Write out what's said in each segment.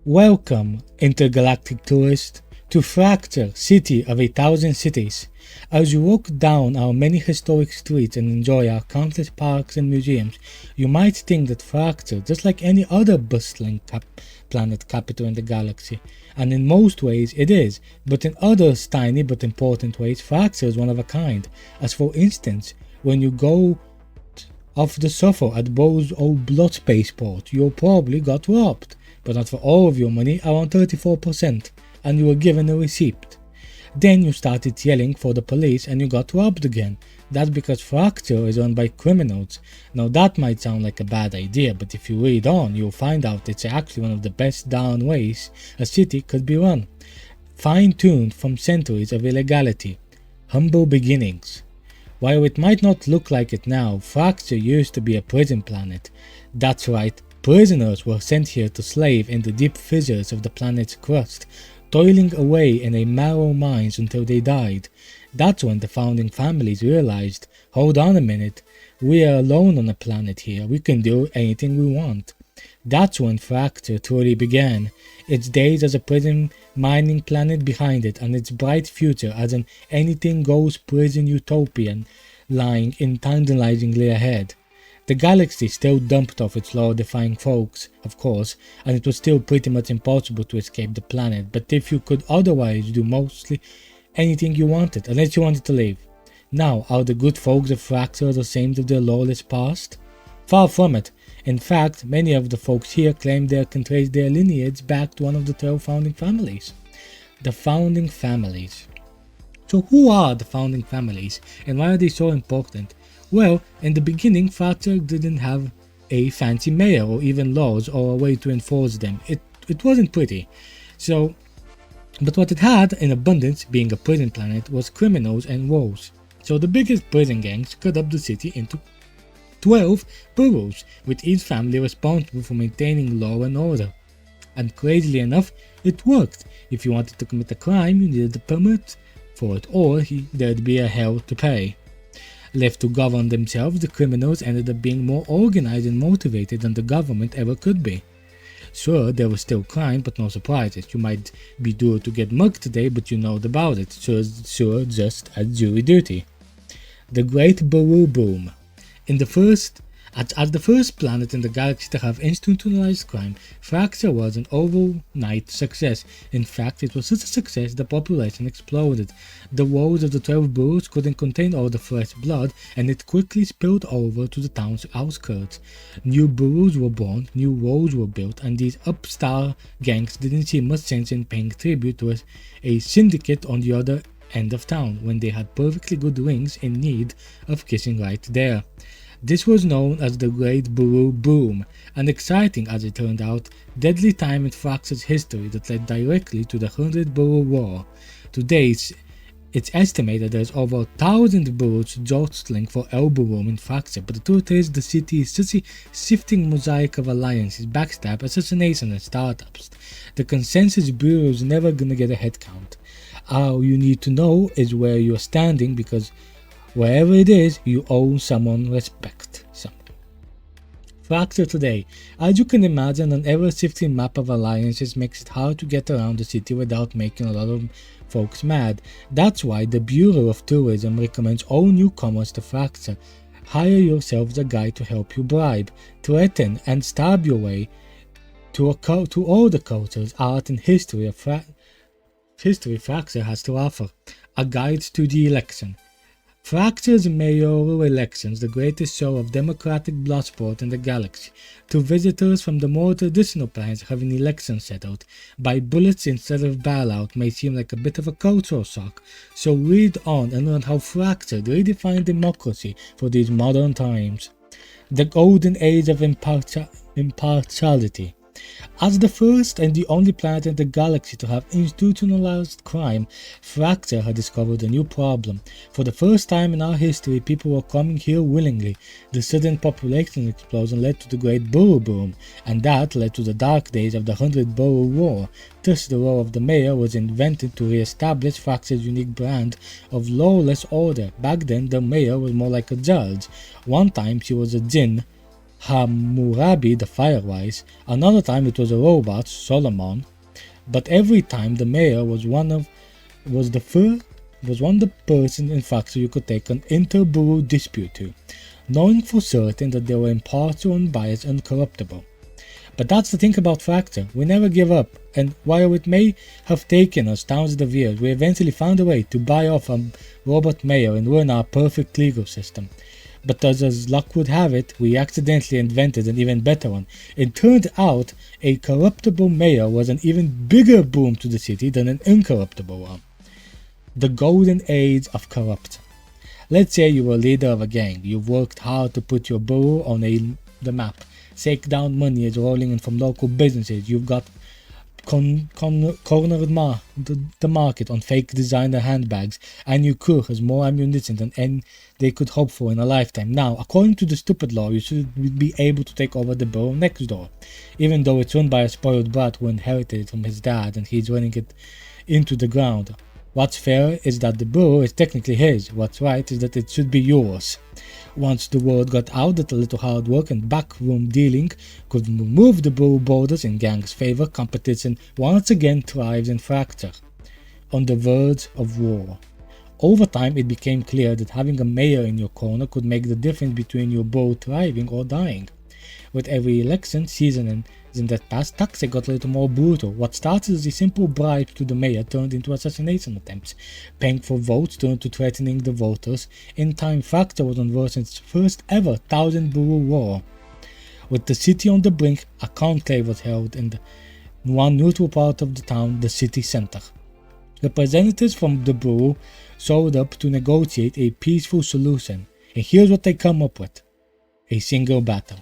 Welcome, intergalactic tourist, to Fracture, City of 1,000 Cities. As you walk down our many historic streets and enjoy our countless parks and museums, you might think that Fracture, just like any other bustling planet capital in the galaxy, and in most ways it is, but in others tiny but important ways, Fracture is one of a kind. As for instance, when you go off the sofa at Bo's old blood spaceport, you probably got robbed, but not for all of your money, around 34%, and you were given a receipt. Then you started yelling for the police and you got robbed again. That's because Fracture is run by criminals. Now that might sound like a bad idea, but if you read on, you'll find out it's actually one of the best darn ways a city could be run. Fine-tuned from centuries of illegality. Humble beginnings. While it might not look like it now, Fracture used to be a prison planet. That's right, prisoners were sent here to slave in the deep fissures of the planet's crust, toiling away in a marrow mines until they died. That's when the founding families realized, hold on a minute, we are alone on the planet here, we can do anything we want. That's when Fracture truly began, its days as a prison mining planet behind it and its bright future as an anything-goes prison utopian lying tantalizingly ahead. The galaxy still dumped off its law-defying folks, of course, and it was still pretty much impossible to escape the planet, but if you could otherwise do mostly anything you wanted, unless you wanted to leave. Now, are the good folks of Fracture ashamed of their lawless past? Far from it. In fact, many of the folks here claim they can trace their lineage back to one of the 12 founding families. The founding families. So who are the founding families, and why are they so important? Well, in the beginning, Fracture didn't have a fancy mayor or even laws or a way to enforce them. It wasn't pretty. But what it had in abundance, being a prison planet, was criminals and wolves. So the biggest prison gangs cut up the city into 12 boroughs, with each family responsible for maintaining law and order. And crazily enough, it worked. If you wanted to commit a crime, you needed a permit for it, or there'd be a hell to pay. Left to govern themselves, the criminals ended up being more organized and motivated than the government ever could be. Sure, there was still crime, but no surprises. You might be due to get mugged today, but you know about it. Sure, just as jury duty. The Great Borough Boom. As the first planet in the galaxy to have institutionalized crime, Fracture was an overnight success. In fact, it was such a success the population exploded. The walls of the 12 boroughs couldn't contain all the fresh blood, and it quickly spilled over to the town's outskirts. New boroughs were born, new walls were built, and these upstart gangs didn't see much sense in paying tribute to a syndicate on the other end of town, when they had perfectly good rings in need of kissing right there. This was known as the Great Borough Boom, an exciting, as it turned out, deadly time in Fracture's history that led directly to the 100 Borough War. Today, it's estimated there's over 1,000 boroughs jostling for elbow room in Fracture, but the truth is the city is such a shifting mosaic of alliances, backstab, assassination, and startups. The consensus bureau is never gonna get a head count. All you need to know is where you're standing, because wherever it is, you owe someone respect. Fracture today. As you can imagine, an ever-shifting map of alliances makes it hard to get around the city without making a lot of folks mad. That's why the Bureau of Tourism recommends all newcomers to Fracture. Hire yourselves a guy to help you bribe, threaten, and stab your way to all the cultures, art, and history Fracture has to offer. A guide to the election. Fracture's mayoral elections, the greatest show of democratic bloodsport in the galaxy. To visitors from the more traditional planets, having elections settled by bullets instead of bailout may seem like a bit of a cultural shock, so read on and learn how Fracture redefined democracy for these modern times. The golden age of impartiality. As the first and the only planet in the galaxy to have institutionalized crime, Fracture had discovered a new problem. For the first time in our history, people were coming here willingly. The sudden population explosion led to the Great Borough Boom, and that led to the dark days of the 100 Borough War. Thus, the role of the mayor was invented to re-establish Fracture's unique brand of lawless order. Back then, the mayor was more like a judge. One time, she was a djinn, Hammurabi the Firewise. Another time it was a robot, Solomon. But every time the mayor was one of the person in fact you could take an inter-borough dispute to, knowing for certain that they were impartial, unbiased, and uncorruptible. But that's the thing about Fracture, we never give up, and while it may have taken us thousands of years, we eventually found a way to buy off a robot mayor and ruin our perfect legal system. But as luck would have it, we accidentally invented an even better one. It turned out a corruptible mayor was an even bigger boom to the city than an incorruptible one. The golden age of corrupt. Let's say you were leader of a gang. You've worked hard to put your borough on the map. Shakedown money is rolling in from local businesses. You've got cornered the market on fake designer handbags, and your crew has more ammunition than they could hope for in a lifetime. Now, according to the stupid law, you should be able to take over the borough next door, even though it's run by a spoiled brat who inherited it from his dad and he's running it into the ground. What's fair is that the borough is technically his. What's right is that it should be yours. Once the word got out that a little hard work and backroom dealing could remove the borough borders in gang's favor, competition once again thrives in Fracture. On the verge of war. Over time, it became clear that having a mayor in your corner could make the difference between your borough thriving or dying. With every election season in that past, tactics got a little more brutal. What started as a simple bribe to the mayor turned into assassination attempts. Paying for votes turned to threatening the voters. In time, Fracture was on its first ever 1,000 borough war. With the city on the brink, a conclave was held in one neutral part of the town, the city center. Representatives from the borough showed up to negotiate a peaceful solution, and here's what they come up with: a single battle.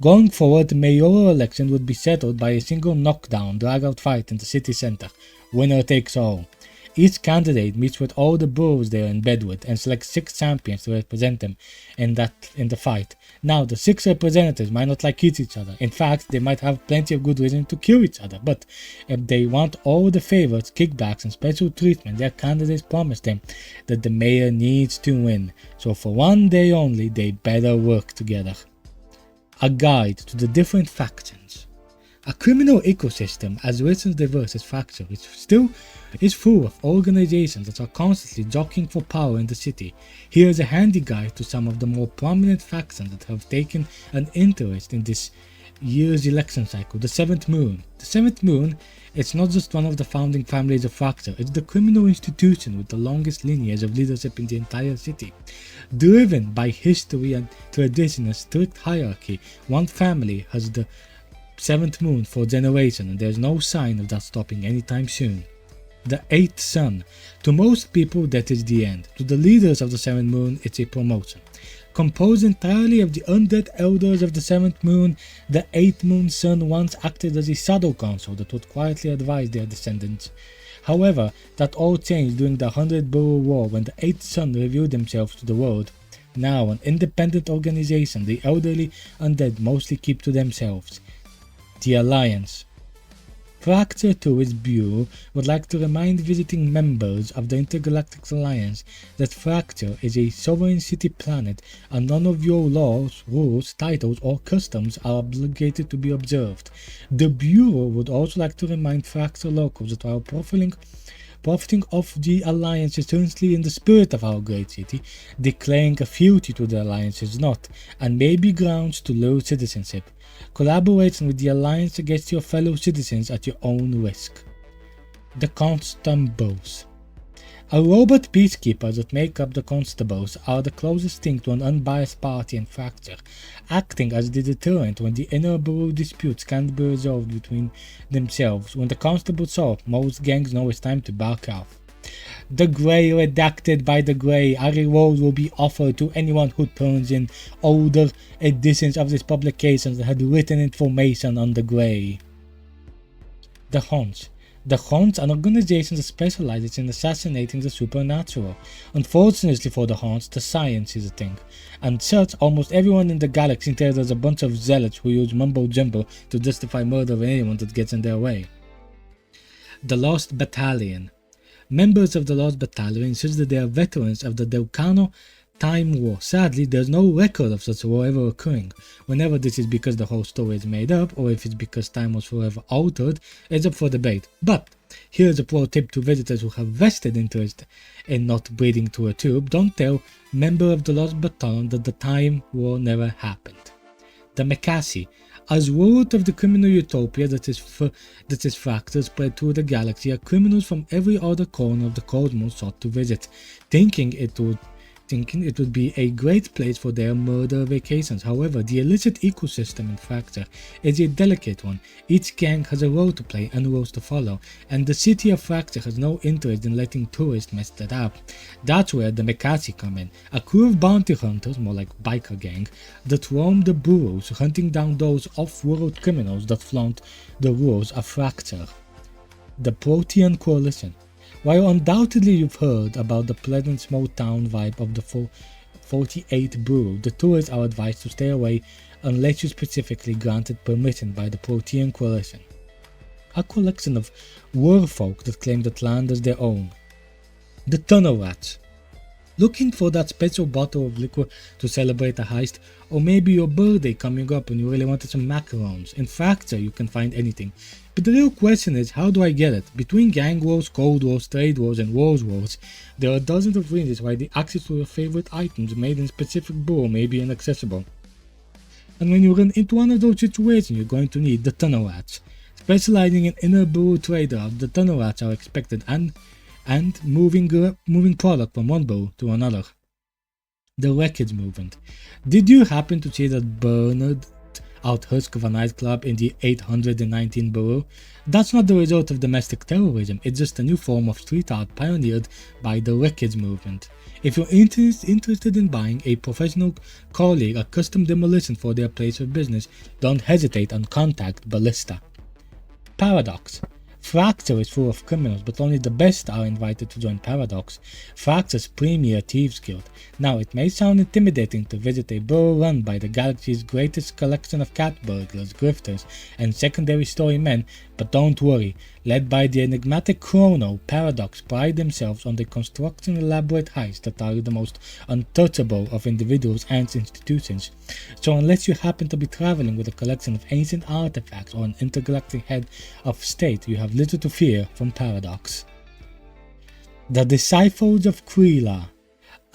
Going forward, the mayoral election would be settled by a single knockdown, drag-out fight in the city center. Winner takes all. Each candidate meets with all the boroughs they are in bed with and selects 6 champions to represent them in the fight. Now, the 6 representatives might not like each other. In fact, they might have plenty of good reason to kill each other. But if they want all the favors, kickbacks, and special treatment, their candidates promise them that the mayor needs to win. So for one day only, they better work together. A guide to the different factions. A criminal ecosystem as rich and diverse as Fracture is full of organizations that are constantly jockeying for power in the city. Here is a handy guide to some of the more prominent factions that have taken an interest in this year's election cycle. The Seventh Moon. The Seventh Moon, it's not just one of the founding families of Fracture, it's the criminal institution with the longest lineage of leadership in the entire city. Driven by history and tradition and strict hierarchy, one family has the Seventh Moon for generations, and there's no sign of that stopping anytime soon. The Eighth Sun. To most people, that is the end. To the leaders of the Seventh Moon, it's a promotion. Composed entirely of the undead elders of the Seventh Moon, the Eighth Moon Sun once acted as a shadow council that would quietly advise their descendants. However, that all changed during the 100 Borough War when the Eighth Sun revealed themselves to the world. Now an independent organization, the elderly undead mostly keep to themselves. The Alliance. Fracture to its bureau would like to remind visiting members of the Intergalactic Alliance that Fracture is a sovereign city planet and none of your laws, rules, titles, or customs are obligated to be observed. The Bureau would also like to remind Fracture locals that while profiting off the Alliance is certainly in the spirit of our great city, declaring a fealty to the Alliance is not, and may be grounds to lose citizenship. Collaborating with the Alliance against your fellow citizens at your own risk. The Constables. A robot peacekeepers that make up the Constables are the closest thing to an unbiased party in Fracture, acting as the deterrent when the inner borough disputes can't be resolved between themselves. When the Constables show up, most gangs know it's time to back off. The Grey. Redacted by the Grey. A reward will be offered to anyone who turns in older editions of this publication that had written information on the Grey. The Haunts. The Haunts, an organization that specializes in assassinating the supernatural. Unfortunately for the Haunts, the science is a thing. And such, almost everyone in the galaxy thinks there's a bunch of zealots who use mumbo-jumbo to justify murder of anyone that gets in their way. The Lost Battalion. Members of the Lost Battalion insist that they are veterans of the Delcano Time War. Sadly, there's no record of such a war ever occurring. Whenever this is because the whole story is made up, or if it's because time was forever altered, it's up for debate. But here's a pro tip to visitors who have vested interest in not breathing through a tube. Don't tell member of the Lost Battalion that the Time War never happened. The Mekasi. As word of the criminal utopia that is fractals spread through the galaxy, criminals from every other corner of the cosmos sought to visit, thinking it would be a great place for their murder vacations. However, the illicit ecosystem in Fractal is a delicate one. Each gang has a role to play and rules to follow, and the city of Fractal has no interest in letting tourists mess that up. That's where the Mekasi come in, a crew of bounty hunters, more like biker gang, that roam the boroughs, hunting down those off-world criminals that flaunt the rules of Fractal. The Protean Coalition. While undoubtedly you've heard about the pleasant small town vibe of the 48 borough, the tourists are advised to stay away unless you specifically granted permission by the Protean Coalition, a collection of werewolf that claim that land as their own. The Tunnel Rats. Looking for that special bottle of liquor to celebrate a heist, or maybe your birthday coming up and you really wanted some macarons. In Fractal you can find anything. But the real question is, how do I get it? Between gang wars, cold wars, trade wars, and wars, there are dozens of reasons why the access to your favorite items made in specific borough may be inaccessible. And when you run into one of those situations, you're going to need the Tunnel Rats. Specializing in inner borough trade routes, the Tunnel Rats are expected and moving product from one borough to another. The Wreckage Movement. Did you happen to see that burned out husk of a nightclub in the 819 borough? That's not the result of domestic terrorism, it's just a new form of street art pioneered by the Wreckage Movement. If you're interested in buying a professional colleague a custom demolition for their place of business, don't hesitate and contact Ballista. Paradox. Fractal is full of criminals, but only the best are invited to join Paradox, Fractal's premier thieves guild. Now, it may sound intimidating to visit a borough run by the galaxy's greatest collection of cat burglars, grifters, and secondary story men, but don't worry. Led by the enigmatic Chrono, Paradox pride themselves on the constructing elaborate heists that are the most untouchable of individuals and institutions. So unless you happen to be traveling with a collection of ancient artifacts or an intergalactic head of state, you have little to fear from Paradox. The Disciples of Krila.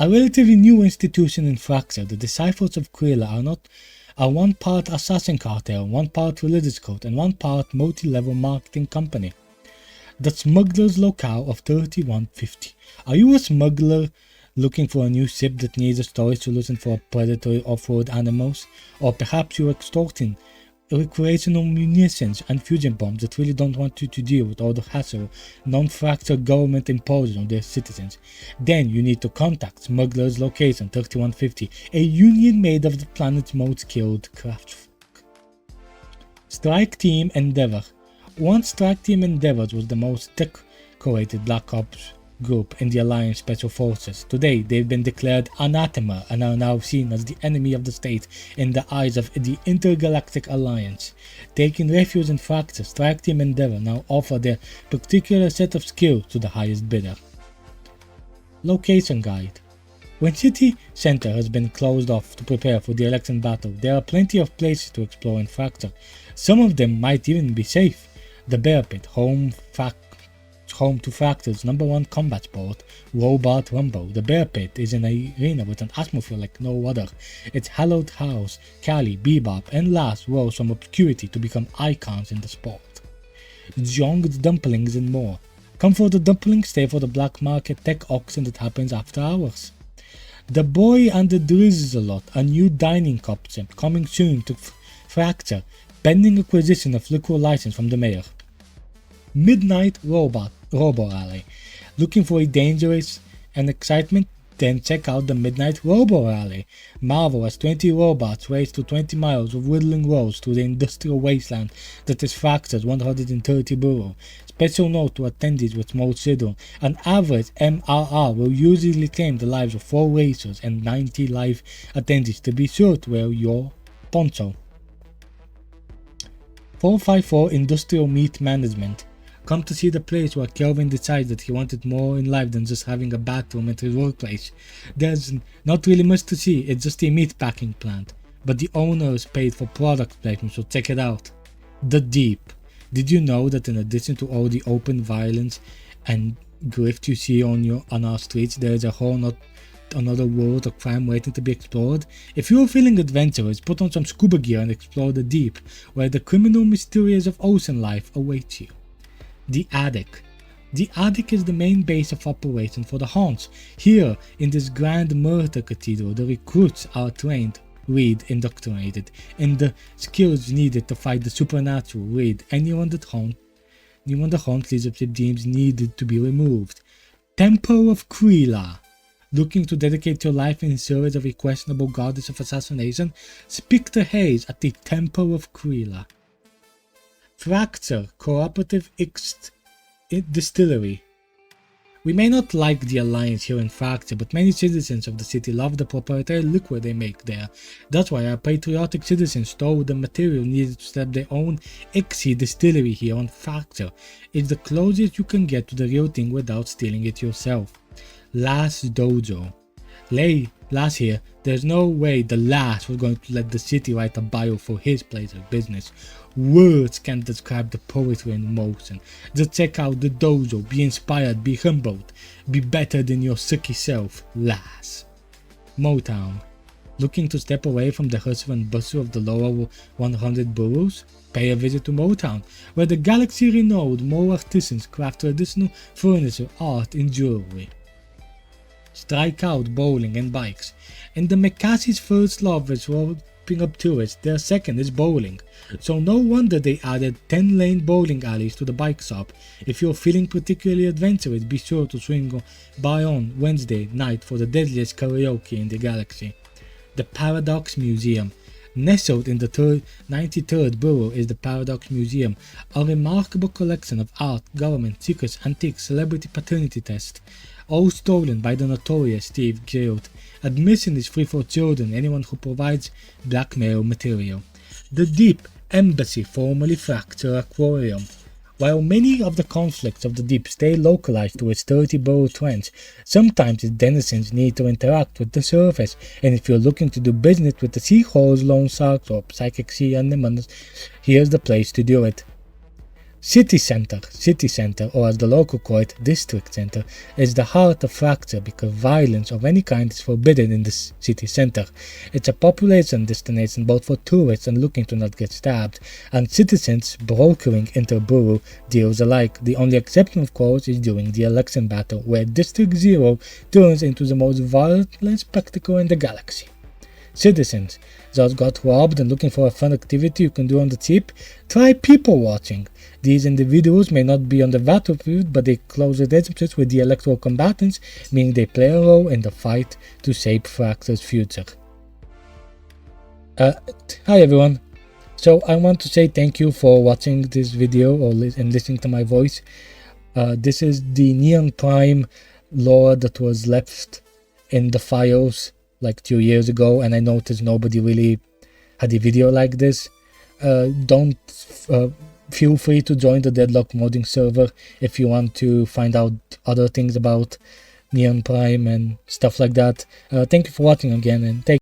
A relatively new institution in Fractal, the Disciples of Krila are one part assassin cartel, one part religious cult, and one part multi-level marketing company. The Smuggler's Locale of 3150. Are you a smuggler looking for a new ship that needs a storage solution for predatory off-road animals? Or perhaps you're extorting recreational munitions and fusion bombs that really don't want you to deal with all the hassle non-Fractal government imposes on their citizens. Then you need to contact Smuggler's Location 3150, a union made of the planet's most skilled craftfolk. Strike Team Endeavor. Once Strike Team Endeavor was the most decorated Black Ops group in the Alliance Special Forces. Today, they've been declared anathema and are now seen as the enemy of the state in the eyes of the Intergalactic Alliance. Taking refuge in Fractal, Strike Team Endeavor now offer their particular set of skills to the highest bidder. Location Guide. When City Center has been closed off to prepare for the election battle, there are plenty of places to explore in Fractal. Some of them might even be safe. The Bear Pit, home to Fractal's #1 combat sport, Robot Rumble. The Bear Pit is an arena with an atmosphere like no other. Its hallowed house, Cali, Bebop, and Lass rose from obscurity to become icons in the sport. Zhong's Dumplings and more. Come for the dumplings, stay for the black market tech auction that happens after hours. The Boy and the Drizzle-a-Lot, a new dining concept coming soon to Fractal, pending acquisition of liquor license from the mayor. Midnight Robo Alley. Looking for a dangerous and excitement? Then check out the Midnight Robo Alley. Marvel as 20 robots race to 20 miles of whirling roads through the industrial wasteland that is Fractal's 130 borough. Special note to attendees with small children: an average MRR will usually claim the lives of 4 racers and 90 live attendees. To be sure to wear your poncho. 454 Industrial Meat Management. Come to see the place where Kelvin decides that he wanted more in life than just having a bathroom at his workplace. There's not really much to see, it's just a meatpacking plant. But the owners paid for product placement, so check it out. The Deep. Did you know that in addition to all the open violence and grift you see on our streets, there is a whole another world of crime waiting to be explored? If you are feeling adventurous, put on some scuba gear and explore the Deep, where the criminal mysteries of ocean life await you. The Attic. The Attic is the main base of operation for the Haunts. Here, in this grand murder cathedral, the recruits are trained, indoctrinated, in the skills needed to fight the supernatural. Anyone that haunts leadership deems needed to be removed. Temple of Krila. Looking to dedicate your life in service of a questionable goddess of assassination? Spectre Haze at the Temple of Krila. Fracture Cooperative Distillery. We may not like the alliance here in Fracture, but many citizens of the city love the proprietary liquor they make there. That's why our patriotic citizens store the material needed to set up their own Ixie distillery here on Fracture. It's the closest you can get to the real thing without stealing it yourself. Last Dojo. Last here, there's no way the Last was going to let the city write a bio for his place of business. Words can't describe the poetry in motion. Just check out the dojo, be inspired, be humbled, be better than your sucky self, Last. Motown. Looking to step away from the hustle and bustle of the lower 100 boroughs? Pay a visit to Motown, where the galaxy-renowned Mo artisans craft traditional furniture, art and jewelry. Strike out bowling and bikes. And the McCassie's first love is roping up tourists, their second is bowling. So no wonder they added 10-lane bowling alleys to the bike shop. If you're feeling particularly adventurous, be sure to swing by on Wednesday night for the deadliest karaoke in the galaxy. The Paradox Museum. Nestled in the 93rd borough is the Paradox Museum, a remarkable collection of art, government, secrets, antiques, celebrity paternity tests, all stolen by the notorious Steve Guild. Admission is free for children, anyone who provides blackmail material. The Deep Embassy, formerly Fracture Aquarium. While many of the conflicts of the Deep stay localized to its 30-borough trench, sometimes its denizens need to interact with the surface, and if you're looking to do business with the seahorse, lone sharks, or psychic sea anemones, here's the place to do it. City Center, or as the local call it, District Center, is the heart of Fracture because violence of any kind is forbidden in the city center. It's a population destination both for tourists and looking to not get stabbed, and citizens brokering inter-borough deals alike. The only exception, of course, is during the election battle, where District 0 turns into the most violent spectacle in the galaxy. Citizens just got robbed and looking for a fun activity you can do on the cheap? Try people watching. These individuals may not be on the battlefield, but they close relationships with the electoral combatants, meaning they play a role in the fight to shape Fracture's future. Hi everyone. So I want to say thank you for watching this video and listening to my voice. This is the Neon Prime lore that was left in the files like 2 years ago, and I noticed nobody really had a video like this. Feel free to join the Deadlock Modding Server if you want to find out other things about Neon Prime and stuff like that. Thank you for watching again, and take